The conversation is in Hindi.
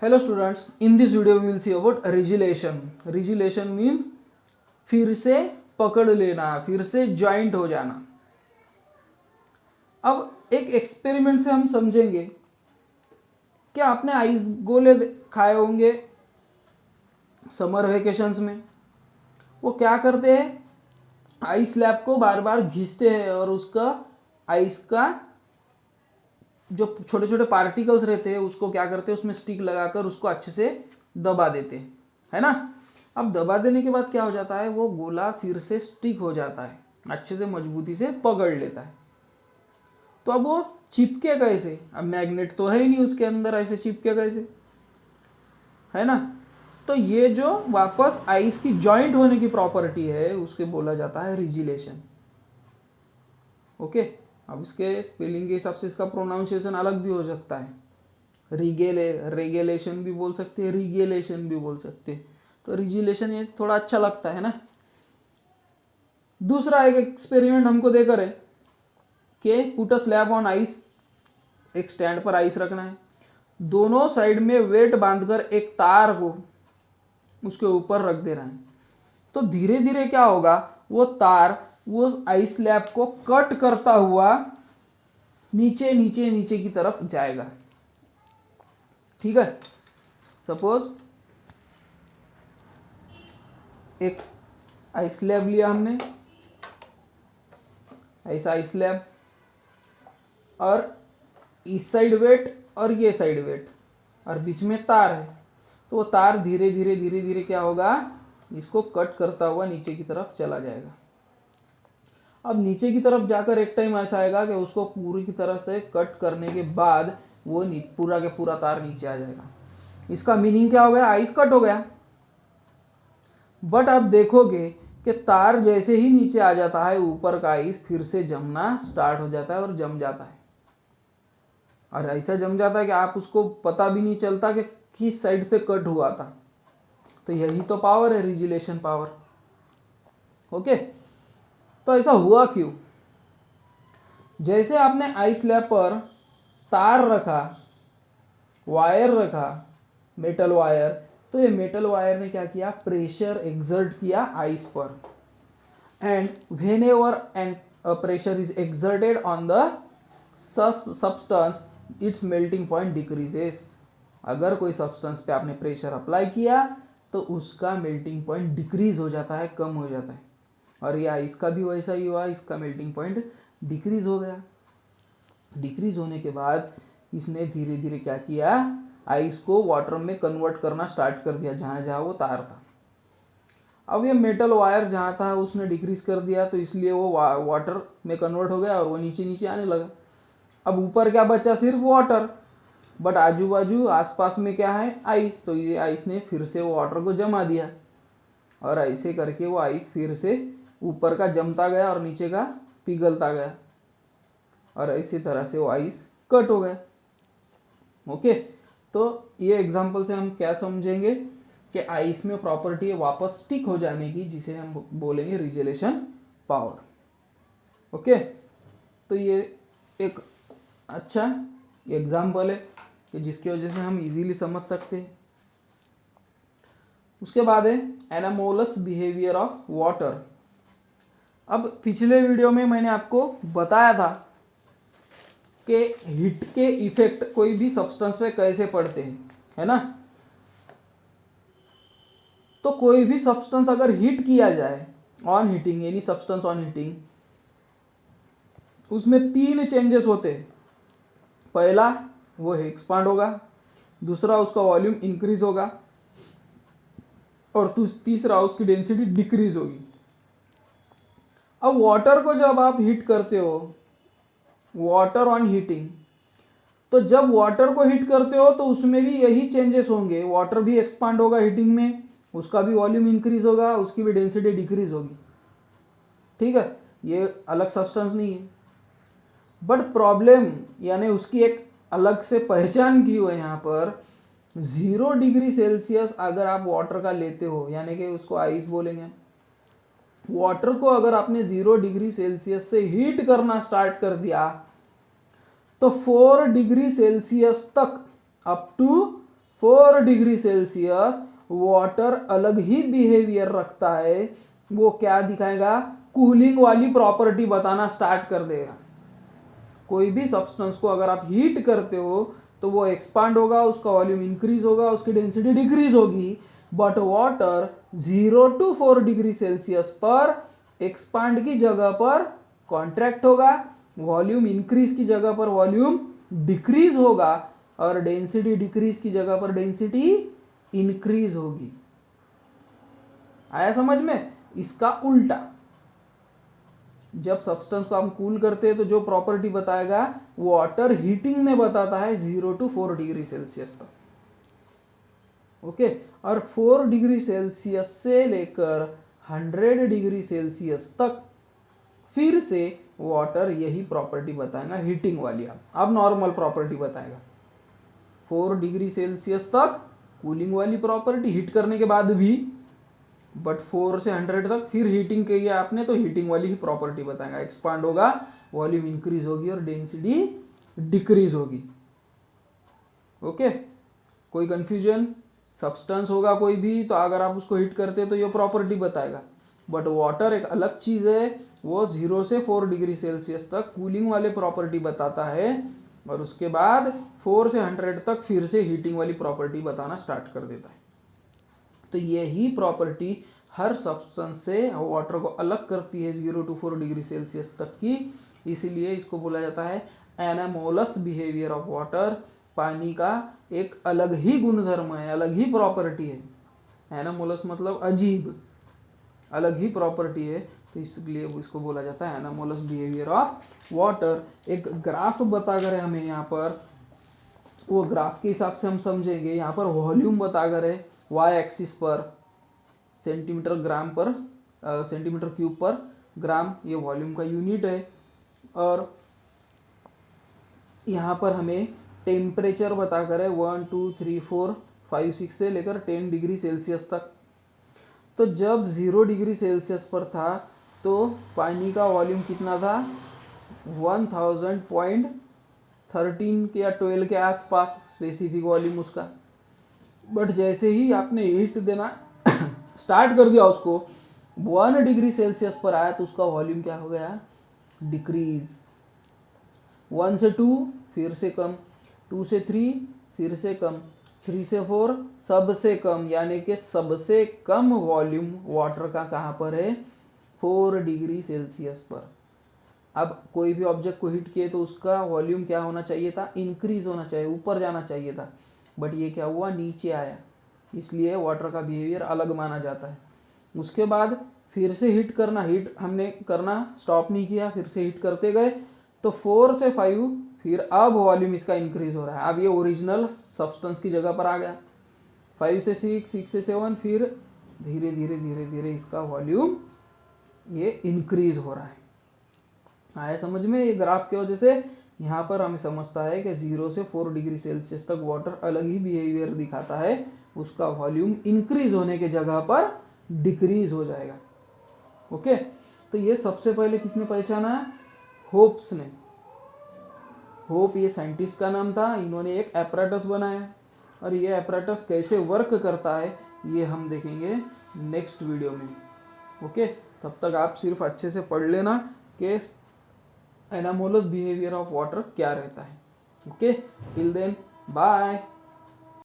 Hello students, in this video we will see about rigidation. Rigidation means फिर से पकड़ लेना, फिर से ज्वाइंट हो जाना. अब एक एक्सपेरिमेंट से हम समझेंगे कि आपने आइस गोले खाए होंगे समर वेकेशंस में. वो क्या करते हैं, आइस स्लैब को बार बार घिसते हैं और उसका आइस का जो छोटे छोटे पार्टिकल्स रहते हैं उसको क्या करते हैं, उसमें स्टिक लगाकर उसको अच्छे से दबा देते हैं, है ना. अब दबा देने के बाद क्या हो जाता है, वो गोला फिर से स्टिक हो जाता है, अच्छे से मजबूती से पकड़ लेता है. तो अब वो चिपके कैसे, अब मैग्नेट तो है ही नहीं उसके अंदर, ऐसे चिपके कैसे, है ना. तो ये जो वापस आइस की जॉइंट होने की प्रॉपर्टी है उसके बोला जाता है रिजिलेशन. ओके. अब इसके स्पेलिंग के हिसाब से इसका प्रोनाउंसिएशन अलग भी हो सकता है. रेगेलेशन भी बोल सकते हैं, रिगेलेशन भी बोल सकते हैं. तो रिजिलेशन ये थोड़ा अच्छा लगता है ना. दूसरा एक एक्सपेरिमेंट हमको देकर है कि put a slab on ice, एक स्टैंड पर आइस रखना है, दोनों साइड में वेट बांधकर एक तार को उसके ऊपर रख देना है. तो धीरे धीरे क्या होगा, वो तार वो आइस स्लैब को कट करता हुआ नीचे नीचे नीचे की तरफ जाएगा. ठीक है. सपोज एक आइस स्लैब लिया हमने, ऐसा आइस स्लैब, और इस साइड वेट और ये साइड वेट, और बीच में तार है. तो वो तार धीरे धीरे धीरे धीरे क्या होगा, इसको कट करता हुआ नीचे की तरफ चला जाएगा. अब नीचे की तरफ जाकर एक टाइम ऐसा आएगा कि उसको पूरी की तरह से कट करने के बाद वो पूरा के पूरा तार नीचे आ जाएगा. इसका मीनिंग क्या हो गया, आइस कट हो गया. बट आप देखोगे कि तार जैसे ही नीचे आ जाता है, ऊपर का आइस फिर से जमना स्टार्ट हो जाता है और जम जाता है. और ऐसा जम जाता है कि आप उसको पता भी नहीं चलता कि किस साइड से कट हुआ था. तो यही तो पावर है, रिजिलेशन पावर. ओके. तो ऐसा हुआ क्यों, जैसे आपने आइस स्लैब पर तार रखा, वायर रखा, मेटल वायर, तो ये मेटल वायर ने क्या किया, प्रेशर एक्सर्ट किया आइस पर. And when ever and pressure is exerted on the substance, its melting point decreases. अगर कोई सब्सटेंस पे आपने प्रेशर अप्लाई किया तो उसका मेल्टिंग पॉइंट डिक्रीज हो जाता है, कम हो जाता है. और ये इसका भी वैसा ही हुआ, इसका मेल्टिंग पॉइंट डिक्रीज हो गया. डिक्रीज होने के बाद इसने धीरे धीरे क्या किया, आइस को वाटर में कन्वर्ट करना स्टार्ट कर दिया जहां जहां वो तार था. अब ये मेटल वायर जहां था उसने डिक्रीज कर दिया, तो इसलिए वो वाटर में कन्वर्ट हो गया और वो नीचे नीचे आने लगा. अब ऊपर क्या बचा, सिर्फ वाटर, बट आजू बाजू आसपास में क्या है, आइस. तो ये आइस ने फिर से वो वाटर को जमा दिया और ऐसे करके वो आइस फिर से ऊपर का जमता गया और नीचे का पिघलता गया, और इसी तरह से वो आइस कट हो गया. ओके. तो ये एग्जांपल से हम क्या समझेंगे कि आइस में प्रॉपर्टी है वापस स्टिक हो जाने की, जिसे हम बोलेंगे रिजिलेशन पावर. ओके. तो ये एक अच्छा एग्जाम्पल है कि जिसकी वजह से हम इजीली समझ सकते हैं. उसके बाद है एनामोलस बिहेवियर ऑफ वाटर. अब पिछले वीडियो में मैंने आपको बताया था कि हीट के इफेक्ट कोई भी सब्सटेंस पे कैसे पड़ते हैं, है ना. तो कोई भी सब्सटेंस अगर हीट किया जाए, on heating, any substance on heating, उसमें 3 चेंजेस होते हैं. पहला, वो एक्सपांड होगा. दूसरा, उसका वॉल्यूम इंक्रीज होगा. और तीसरा, उसकी डेंसिटी डिक्रीज होगी. अब वाटर को जब आप हीट करते हो, वाटर ऑन हीटिंग, तो जब वाटर को हीट करते हो तो उसमें भी यही चेंजेस होंगे. वाटर भी एक्सपांड होगा हीटिंग में, उसका भी वॉल्यूम इंक्रीज होगा, उसकी भी डेंसिटी डिक्रीज होगी. ठीक है. ये अलग सब्सटेंस नहीं है. बट प्रॉब्लम, यानी उसकी एक अलग से पहचान की हुई है यहाँ पर. 0 डिग्री सेल्सियस अगर आप वाटर का लेते हो, यानी कि उसको आइस बोलेंगे, वाटर को अगर आपने 0 डिग्री सेल्सियस से हीट करना स्टार्ट कर दिया तो 4 डिग्री सेल्सियस तक, up to 4 degree Celsius water अलग ही बिहेवियर रखता है, वो क्या दिखाएगा, कूलिंग वाली प्रॉपर्टी बताना स्टार्ट कर देगा। कोई भी सब्सटेंस को अगर आप हीट करते हो तो वो एक्सपांड होगा, उसका वॉल्यूम इंक्रीज होगा, उसकी डेंसिटी डिक्रीज होगी। But water 0 to 4 degree Celsius पर एक्सपांड की जगह पर कॉन्ट्रैक्ट होगा, वॉल्यूम इंक्रीज की जगह पर वॉल्यूम डिक्रीज होगा, और डेंसिटी डिक्रीज की जगह पर डेंसिटी इंक्रीज होगी। आया समझ में? इसका उल्टा, जब सब्सटेंस को हम कूल करते हैं तो जो प्रॉपर्टी बताएगा वाटर हीटिंग में बताता है 0 to 4 डिग्री सेल्सियस तक। ओके, और 4 डिग्री सेल्सियस से लेकर 100 डिग्री सेल्सियस तक फिर से वाटर यही प्रॉपर्टी बताएगा, हीटिंग वाली। अब नॉर्मल प्रॉपर्टी बताएगा। 4 डिग्री सेल्सियस तक कूलिंग वाली प्रॉपर्टी, हीट करने के बाद भी, बट 4 से 100 तक फिर हीटिंग की आपने तो हीटिंग वाली ही प्रॉपर्टी बताएगा, एक्सपांड होगा, वॉल्यूम इंक्रीज होगी और डेंसिटी डिक्रीज होगी। ओके, कोई कंफ्यूजन? सब्सटेंस होगा कोई भी तो अगर आप उसको हीट करते तो ये प्रॉपर्टी बताएगा, बट वाटर एक अलग चीज है, वो 0 से 4 डिग्री सेल्सियस तक कूलिंग वाले प्रॉपर्टी बताता है, और उसके बाद 4 से 100 तक फिर से हीटिंग वाली प्रॉपर्टी बताना स्टार्ट कर देता है। तो यही प्रॉपर्टी हर सब्सटेंस से वाटर को अलग करती है 0 to 4 डिग्री सेल्सियस तक की, इसीलिए इसको बोला जाता है एनामोलस बिहेवियर ऑफ वाटर। पानी का एक अलग ही गुणधर्म है, अलग ही प्रॉपर्टी है। एनामोलस मतलब अजीब, अलग ही प्रॉपर्टी है, तो इसलिए इसको बोला जाता है एनामोलस बिहेवियर ऑफ वाटर। एक ग्राफ बताकर हमें यहाँ पर, वो ग्राफ के हिसाब से हम समझेंगे। यहाँ पर वॉल्यूम बताकर है, वाई एक्सिस पर सेंटीमीटर ग्राम पर सेंटीमीटर क्यूब पर ग्राम, ये वॉल्यूम का यूनिट है। और यहाँ पर हमें टेम्परेचर बताकर है 1 2 3 4 5 6 से लेकर 10 डिग्री सेल्सियस तक। तो जब 0 डिग्री सेल्सियस पर था तो पानी का वॉल्यूम कितना था, 1000.13 या 12 के आसपास स्पेसिफिक वॉल्यूम उसका। बट जैसे ही आपने हीट देना स्टार्ट कर दिया उसको, 1 डिग्री सेल्सियस पर आया तो उसका वॉल्यूम क्या हो गया, डिक्रीज। 1 से 2 फिर से कम, 2 से 3 फिर से कम, 3 से 4 सबसे कम, यानी कि सबसे कम वॉल्यूम वाटर का कहाँ पर है, 4 डिग्री सेल्सियस पर। अब कोई भी ऑब्जेक्ट को हीट किए तो उसका वॉल्यूम क्या होना चाहिए था, इंक्रीज होना चाहिए, ऊपर जाना चाहिए था, बट ये क्या हुआ, नीचे आया, इसलिए वाटर का बिहेवियर अलग माना जाता है। उसके बाद फिर से हीट करना, हीट हमने करना स्टॉप नहीं किया, फिर से हीट करते गए, तो 4 से 5 फिर अब वॉल्यूम इसका इंक्रीज हो रहा है, अब ये ओरिजिनल सब्सटेंस की जगह पर आ गया। 5 से 6, 6 से 7, फिर धीरे धीरे धीरे धीरे इसका वॉल्यूम ये इंक्रीज हो रहा है। आया समझ में? ये ग्राफ की वजह से यहाँ पर हमें समझता है कि 0 से 4 डिग्री सेल्सियस तक वाटर अलग ही बिहेवियर दिखाता है, उसका वॉल्यूम इंक्रीज होने के जगह पर डिक्रीज हो जाएगा। ओके, तो ये सबसे पहले किसने पहचाना, होप्स ने। होप ये साइंटिस्ट का नाम था, इन्होंने एक एपरेटस बनाया, और ये एपरेटस कैसे वर्क करता है ये हम देखेंगे नेक्स्ट वीडियो में। ओके, तब तक आप सिर्फ अच्छे से पढ़ लेना कि एनामोलस बिहेवियर ऑफ वाटर क्या रहता है। Okay, till then bye.